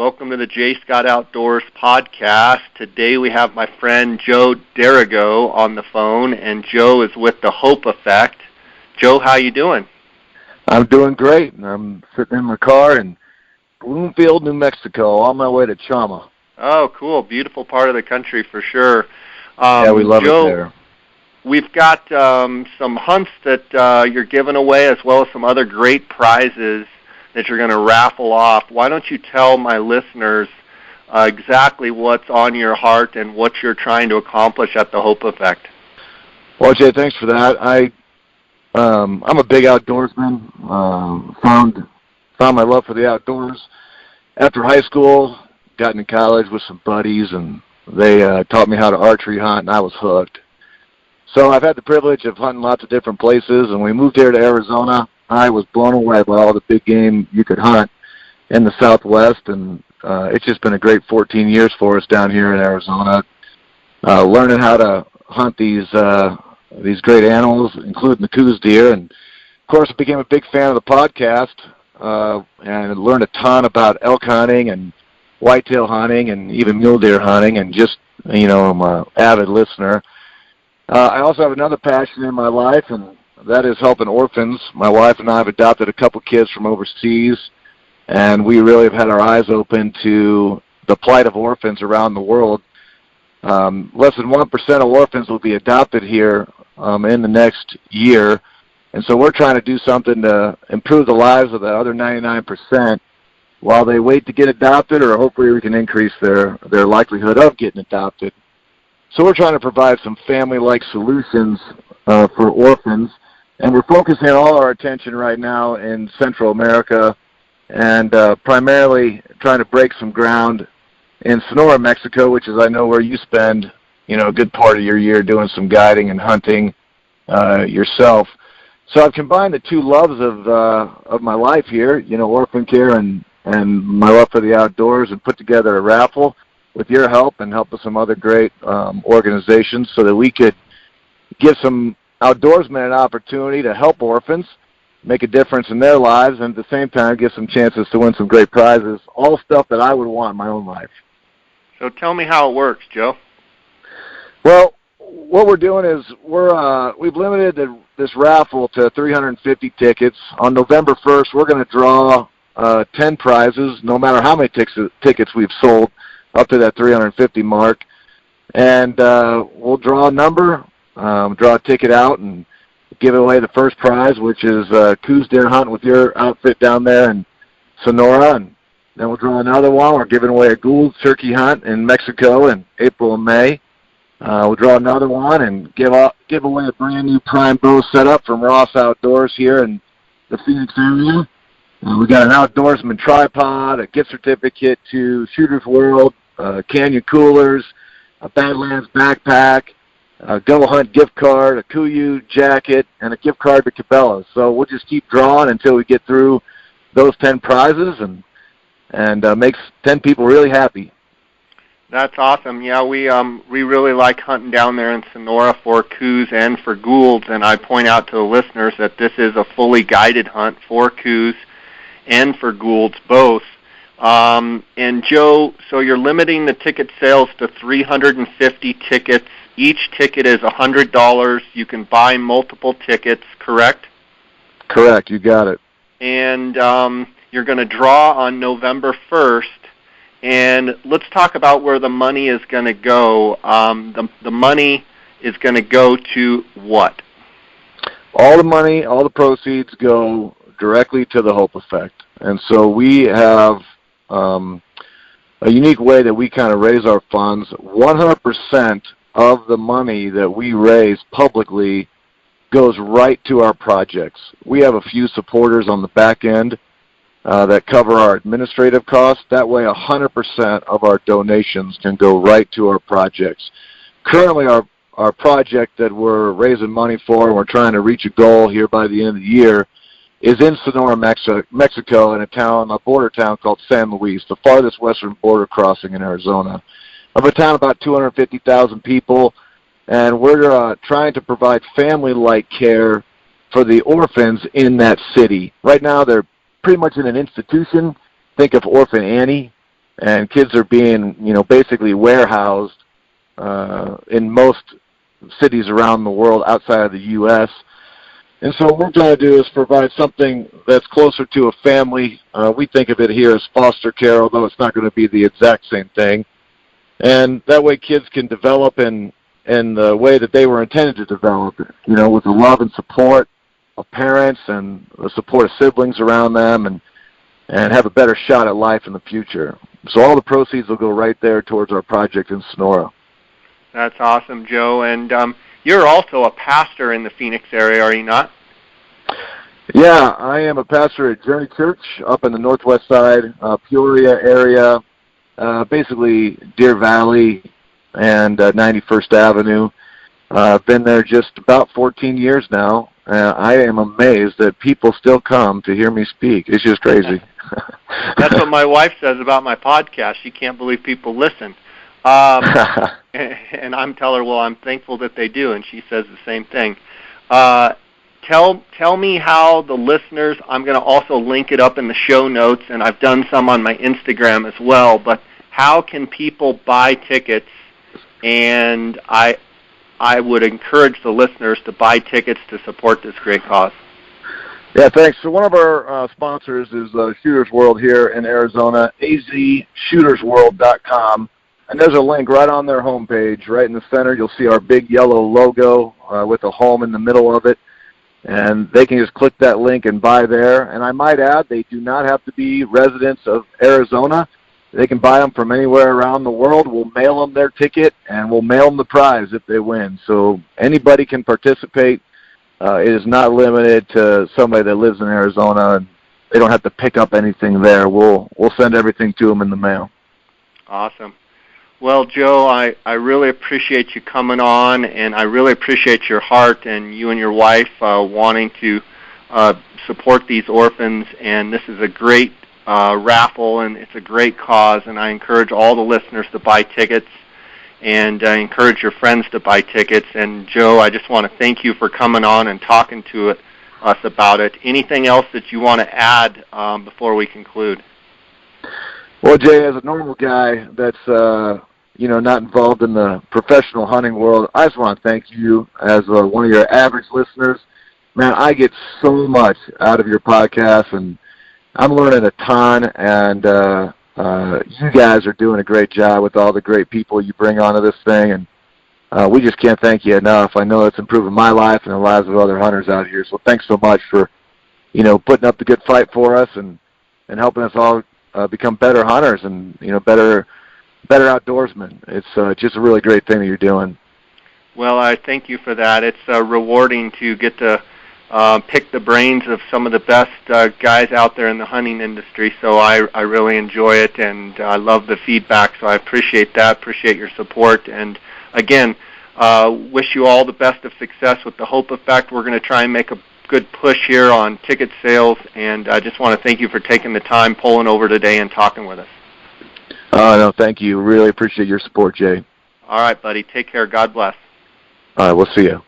Welcome to the J. Scott Outdoors podcast. Today we have my friend Joe Darago on the phone, and Joe is with the Hope Effect. Joe, how you doing? I'm doing great. I'm sitting in my car in Bloomfield, New Mexico, on my way to Chama. Oh, cool. Beautiful part of the country for sure. Yeah, we love Joe, it there. We've got some hunts that you're giving away, as well as some other great prizes that you're going to raffle off. Why don't you tell my listeners exactly what's on your heart and what you're trying to accomplish at the Hope Effect? Well, Jay, thanks for that. I'm a big outdoorsman. Found my love for the outdoors after high school. Got into college with some buddies, and they taught me how to archery hunt, and I was hooked. So I've had the privilege of hunting lots of different places, and we moved here to Arizona. I was blown away by all the big game you could hunt in the Southwest, and it's just been a great 14 years for us down here in Arizona, learning how to hunt these great animals, including the Coues deer. And, of course, I became a big fan of the podcast and learned a ton about elk hunting and whitetail hunting and even mule deer hunting, and just, I'm an avid listener. I also have another passion in my life, and that is helping orphans. My wife and I have adopted a couple kids from overseas, and we really have had our eyes open to the plight of orphans around the world. Less than 1% of orphans will be adopted here in the next year, and so we're trying to do something to improve the lives of the other 99% while they wait to get adopted, or hopefully we can increase their likelihood of getting adopted. So we're trying to provide some family-like solutions for orphans. And we're focusing all our attention right now in Central America, and primarily trying to break some ground in Sonora, Mexico, which is, I know, where you spend, a good part of your year doing some guiding and hunting yourself. So I've combined the two loves of my life here, orphan care and my love for the outdoors, and put together a raffle with your help and help with some other great organizations so that we could give some outdoorsmen an opportunity to help orphans, make a difference in their lives, and at the same time give some chances to win some great prizes, all stuff that I would want in my own life. So tell me how it works, Joe. Well, what we're doing is we've limited this raffle to 350 tickets. On November 1st, we're going to draw 10 prizes, no matter how many tickets we've sold, up to that 350 mark. And we'll draw a number, draw a ticket out, and give away the first prize, which is Coues deer hunt with your outfit down there in Sonora. And then we'll draw another one. We're giving away a Goulds turkey hunt in Mexico in April and May. We'll draw another one and give away a brand new prime bow setup from Ross Outdoors here in the Phoenix area. We got an outdoorsman tripod, a gift certificate to Shooter's World, Canyon coolers, a Badlands backpack, a Go Hunt gift card, a Coues jacket, and a gift card to Cabela's. So we'll just keep drawing until we get through those 10 prizes and makes 10 people really happy. That's awesome. Yeah, we really like hunting down there in Sonora for Coues and for Goulds, and I point out to the listeners that this is a fully guided hunt for Coues and for Goulds both. And Joe, so you're limiting the ticket sales to 350 tickets. Each ticket is $100. You can buy multiple tickets, correct? Correct, you got it. And you're going to draw on November 1st. And let's talk about where the money is going to go. The money is going to go to what? All the money, all the proceeds go directly to the Hope Effect. And so we have a unique way that we kind of raise our funds. 100% of the money that we raise publicly goes right to our projects. We have a few supporters on the back end that cover our administrative costs. That way 100% of our donations can go right to our projects. Currently our project that we're raising money for, and we're trying to reach a goal here by the end of the year, is in Sonora, Mexico, in a border town called San Luis, the farthest western border crossing in Arizona. Of a town about 250,000 people, and we're trying to provide family-like care for the orphans in that city. Right now they're pretty much in an institution. Think of Orphan Annie. and kids are being, basically warehoused in most cities around the world outside of the U.S. And so what we're trying to do is provide something that's closer to a family. We think of it here as foster care, although it's not going to be the exact same thing. And that way kids can develop in the way that they were intended to develop, with the love and support of parents and the support of siblings around them, and have a better shot at life in the future. So all the proceeds will go right there towards our project in Sonora. That's awesome, Joe. And you're also a pastor in the Phoenix area, are you not? Yeah, I am a pastor at Journey Church up in the northwest side, Peoria area, basically Deer Valley and 91st Avenue. I've been there just about 14 years now. I am amazed that people still come to hear me speak. It's just crazy. That's what my wife says about my podcast. She can't believe people listen. And I'm telling her, well, I'm thankful that they do, and she says the same thing. Tell me how the listeners, I'm going to also link it up in the show notes, and I've done some on my Instagram as well, but how can people buy tickets? And I would encourage the listeners to buy tickets to support this great cause. Yeah, thanks. So one of our sponsors is Shooters World here in Arizona, azshootersworld.com. And there's a link right on their homepage. Right in the center, you'll see our big yellow logo with a home in the middle of it. And they can just click that link and buy there. And I might add, they do not have to be residents of Arizona. They can buy them from anywhere around the world. We'll mail them their ticket, and we'll mail them the prize if they win. So anybody can participate. It is not limited to somebody that lives in Arizona. And they don't have to pick up anything there. We'll send everything to them in the mail. Awesome. Well, Joe, I really appreciate you coming on, and I really appreciate your heart and you and your wife wanting to support these orphans. And this is a great raffle, and it's a great cause, and I encourage all the listeners to buy tickets, and I encourage your friends to buy tickets. And, Joe, I just want to thank you for coming on and talking to us about it. Anything else that you want to add before we conclude? Well, Jay, as a normal guy that's not involved in the professional hunting world, I just want to thank you as one of your average listeners. Man, I get so much out of your podcast, and I'm learning a ton, and you guys are doing a great job with all the great people you bring onto this thing, and we just can't thank you enough. I know it's improving my life and the lives of other hunters out here, so thanks so much for, putting up the good fight for us and helping us all become better hunters and, better outdoorsmen. It's just a really great thing that you're doing. Well, I thank you for that. It's rewarding to get to pick the brains of some of the best guys out there in the hunting industry, so I really enjoy it, and I love the feedback, so I appreciate that, appreciate your support, and again, wish you all the best of success with the Hope Effect. We're going to try and make a good push here on ticket sales, and I just want to thank you for taking the time, pulling over today, and talking with us. No, thank you. Really appreciate your support, Jay. All right, buddy. Take care. God bless. All right, we'll see you.